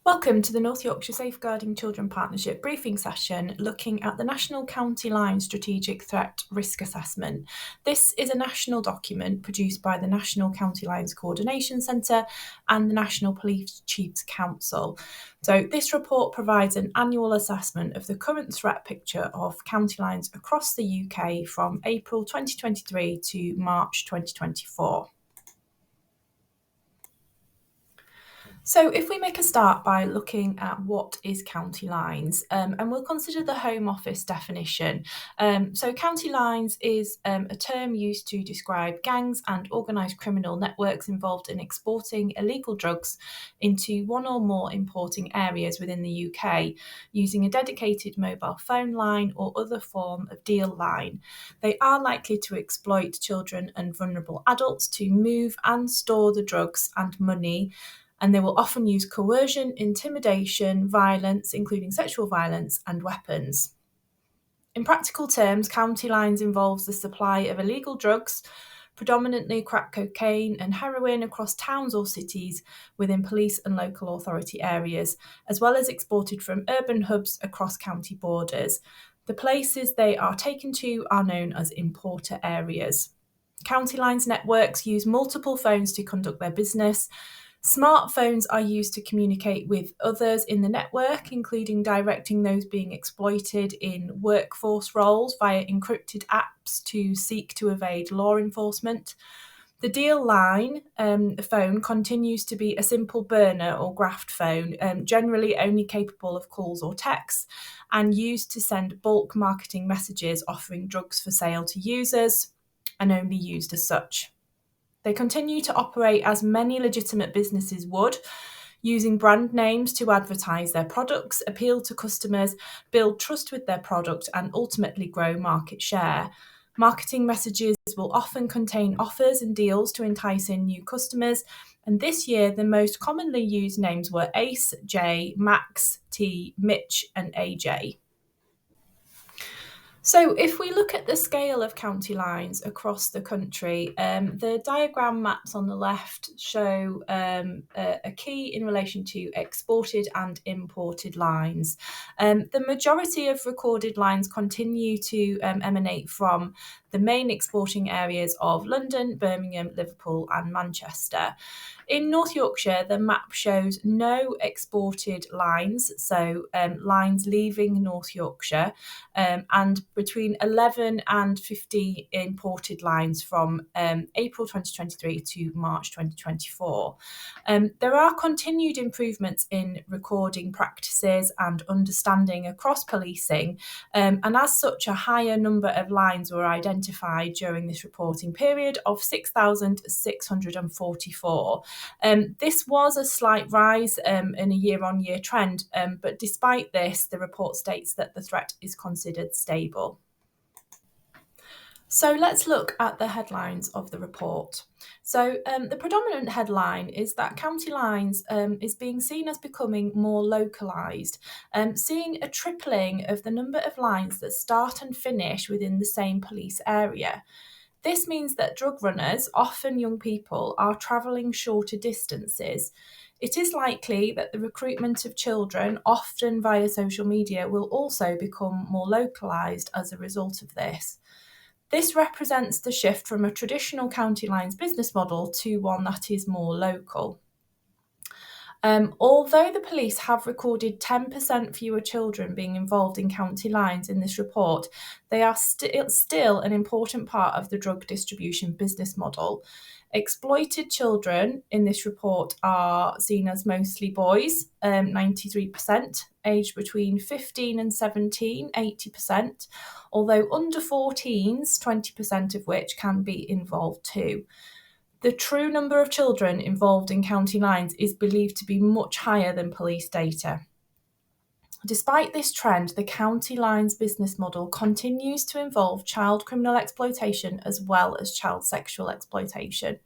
Welcome to the North Yorkshire Safeguarding Children Partnership briefing session looking at the National County Line Strategic Threat Risk Assessment. This is a national document produced by the National County Lines Coordination Centre and the National Police Chiefs Council. So this report provides an annual assessment of the current threat picture of county lines across the UK from April 2023 to March 2024. So if we make a start by looking at what is county lines, and we'll consider the Home Office definition. So county lines is a term used to describe gangs and organised criminal networks involved in exporting illegal drugs into one or more importing areas within the UK using a dedicated mobile phone line or other form of deal line. They are likely to exploit children and vulnerable adults to move and store the drugs and money, and they will often use coercion, intimidation, violence, including sexual violence, and weapons. In practical terms, county lines involves the supply of illegal drugs, predominantly crack cocaine and heroin, across towns or cities within police and local authority areas, as well as exported from urban hubs across county borders. The places they are taken to are known as importer areas. County lines networks use multiple phones to conduct their business. Smartphones are used to communicate with others in the network, including directing those being exploited in workforce roles via encrypted apps to seek to evade law enforcement. The deal line phone continues to be a simple burner or graft phone, generally only capable of calls or texts, and used to send bulk marketing messages offering drugs for sale to users, and only used as such. They continue to operate as many legitimate businesses would, using brand names to advertise their products, appeal to customers, build trust with their product, and ultimately grow market share. Marketing messages will often contain offers and deals to entice in new customers, and this year the most commonly used names were Ace, J, Max, T, Mitch, and AJ. So if we look at the scale of county lines across the country, the diagram maps on the left show a key in relation to exported and imported lines. The majority of recorded lines continue to emanate from the main exporting areas of London, Birmingham, Liverpool and Manchester. In North Yorkshire, the map shows no exported lines, so lines leaving North Yorkshire, and between 11 and 50 imported lines from April 2023 to March 2024. There are continued improvements in recording practices and understanding across policing, and as such, a higher number of lines were identified during this reporting period of 6,644. This was a slight rise in a year-on-year trend, but despite this, the report states that the threat is considered stable. So let's look at the headlines of the report. So the predominant headline is that county lines is being seen as becoming more localised, seeing a tripling of the number of lines that start and finish within the same police area. This means that drug runners, often young people, are travelling shorter distances. It is likely that the recruitment of children, often via social media, will also become more localised as a result of this. This represents the shift from a traditional county lines business model to one that is more local. Although the police have recorded 10% fewer children being involved in county lines in this report, they are still an important part of the drug distribution business model. Exploited children in this report are seen as mostly boys, 93%, aged between 15 and 17, 80%, although under 14s, 20% of which can be involved too. The true number of children involved in county lines is believed to be much higher than police data. Despite this trend, the county lines business model continues to involve child criminal exploitation as well as child sexual exploitation.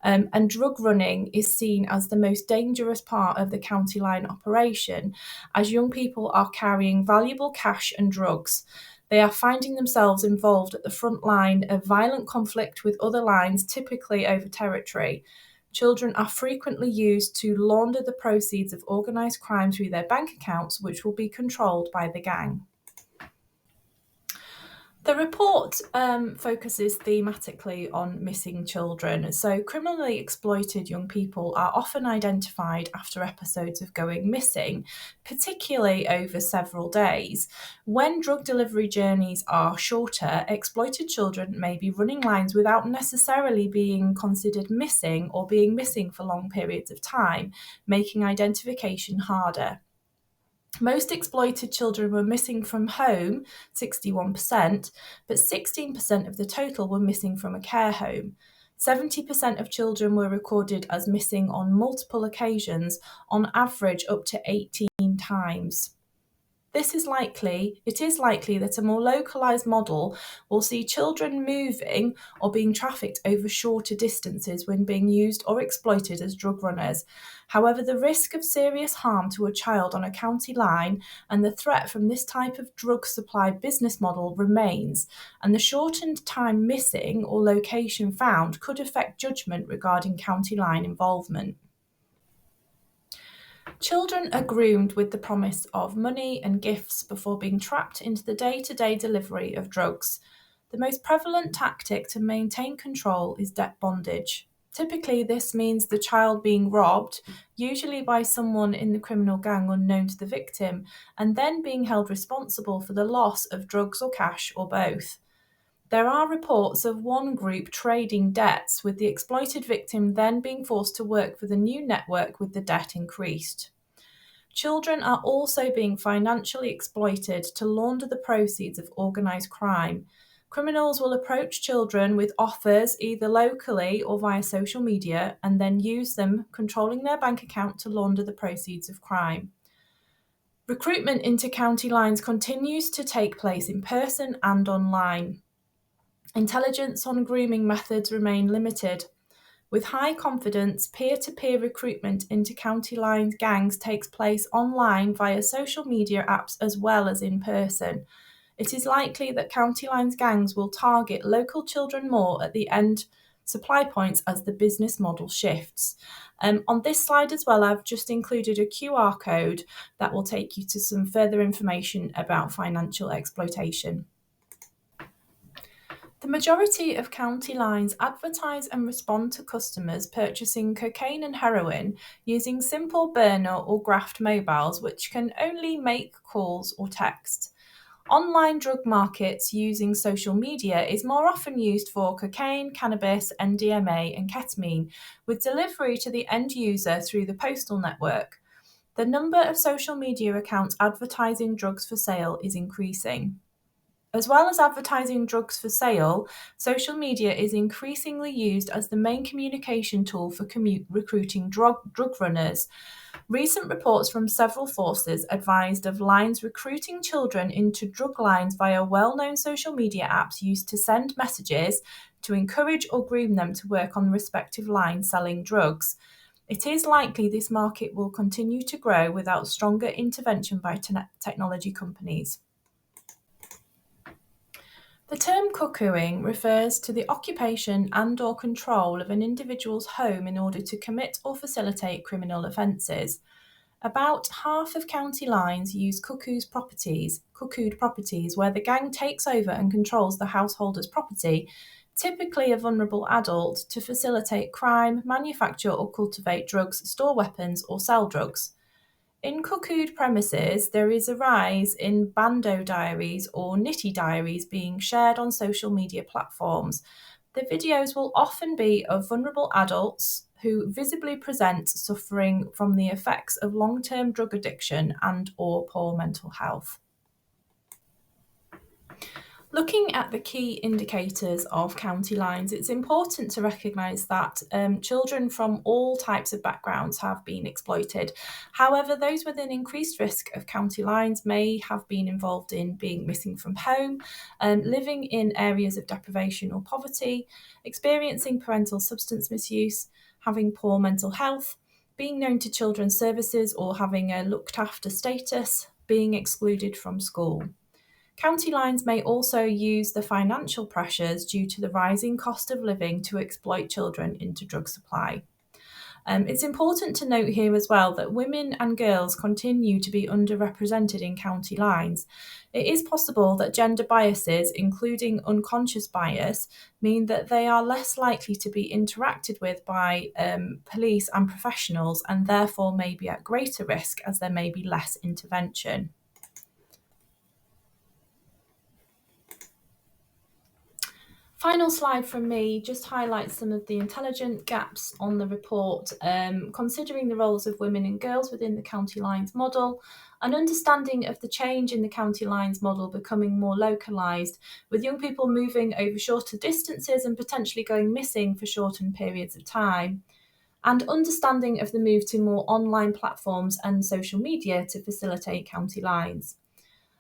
And drug running is seen as the most dangerous part of the county line operation, as young people are carrying valuable cash and drugs. They are finding themselves involved at the front line of violent conflict with other lines, typically over territory. Children are frequently used to launder the proceeds of organised crime through their bank accounts, which will be controlled by the gang. The report focuses thematically on missing children. So, criminally exploited young people are often identified after episodes of going missing, particularly over several days. When drug delivery journeys are shorter, exploited children may be running lines without necessarily being considered missing or being missing for long periods of time, making identification harder. Most exploited children were missing from home, 61%, but 16% of the total were missing from a care home. 70% of children were recorded as missing on multiple occasions, on average up to 18 times. It is likely that a more localised model will see children moving or being trafficked over shorter distances when being used or exploited as drug runners. However, the risk of serious harm to a child on a county line and the threat from this type of drug supply business model remains, and the shortened time missing or location found could affect judgment regarding county line involvement. Children are groomed with the promise of money and gifts before being trapped into the day-to-day delivery of drugs. The most prevalent tactic to maintain control is debt bondage. Typically, this means the child being robbed, usually by someone in the criminal gang unknown to the victim, and then being held responsible for the loss of drugs or cash or both. There are reports of one group trading debts, with the exploited victim then being forced to work for the new network with the debt increased. Children are also being financially exploited to launder the proceeds of organised crime. Criminals will approach children with offers either locally or via social media and then use them, controlling their bank account to launder the proceeds of crime. Recruitment into county lines continues to take place in person and online. Intelligence on grooming methods remain limited. With high confidence, peer-to-peer recruitment into county lines gangs takes place online via social media apps as well as in person. It is likely that county lines gangs will target local children more at the end supply points as the business model shifts. On this slide as well, I've just included a QR code that will take you to some further information about financial exploitation. The majority of county lines advertise and respond to customers purchasing cocaine and heroin using simple burner or graft mobiles which can only make calls or text. Online drug markets using social media is more often used for cocaine, cannabis, MDMA and ketamine, with delivery to the end user through the postal network. The number of social media accounts advertising drugs for sale is increasing. As well as advertising drugs for sale, social media is increasingly used as the main communication tool for recruiting drug runners. Recent reports from several forces advised of lines recruiting children into drug lines via well-known social media apps used to send messages to encourage or groom them to work on the respective line selling drugs. It is likely this market will continue to grow without stronger intervention by technology companies. The term cuckooing refers to the occupation and/or control of an individual's home in order to commit or facilitate criminal offences. About half of county lines use cuckooed properties, where the gang takes over and controls the householder's property, typically a vulnerable adult, to facilitate crime, manufacture or cultivate drugs, store weapons or sell drugs. In cuckooed premises, there is a rise in bando diaries or nitty diaries being shared on social media platforms. The videos will often be of vulnerable adults who visibly present suffering from the effects of long-term drug addiction and/or poor mental health. Looking at the key indicators of county lines, it's important to recognise that children from all types of backgrounds have been exploited. However, those with an increased risk of county lines may have been involved in being missing from home, living in areas of deprivation or poverty, experiencing parental substance misuse, having poor mental health, being known to children's services or having a looked after status, being excluded from school. County lines may also use the financial pressures due to the rising cost of living to exploit children into drug supply. It's important to note here as well that women and girls continue to be underrepresented in county lines. It is possible that gender biases, including unconscious bias, mean that they are less likely to be interacted with by police and professionals, and therefore may be at greater risk as there may be less intervention. Final slide from me just highlights some of the intelligent gaps on the report, considering the roles of women and girls within the county lines model, an understanding of the change in the county lines model becoming more localised, with young people moving over shorter distances and potentially going missing for shortened periods of time, and understanding of the move to more online platforms and social media to facilitate county lines.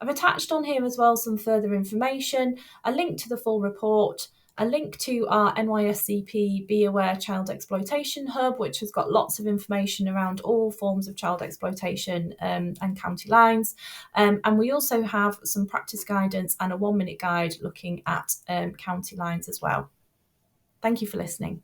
I've attached on here as well some further information, a link to the full report, a link to our NYSCP Be Aware Child Exploitation Hub, which has got lots of information around all forms of child exploitation and county lines. And we also have some practice guidance and a 1-minute guide looking at county lines as well. Thank you for listening.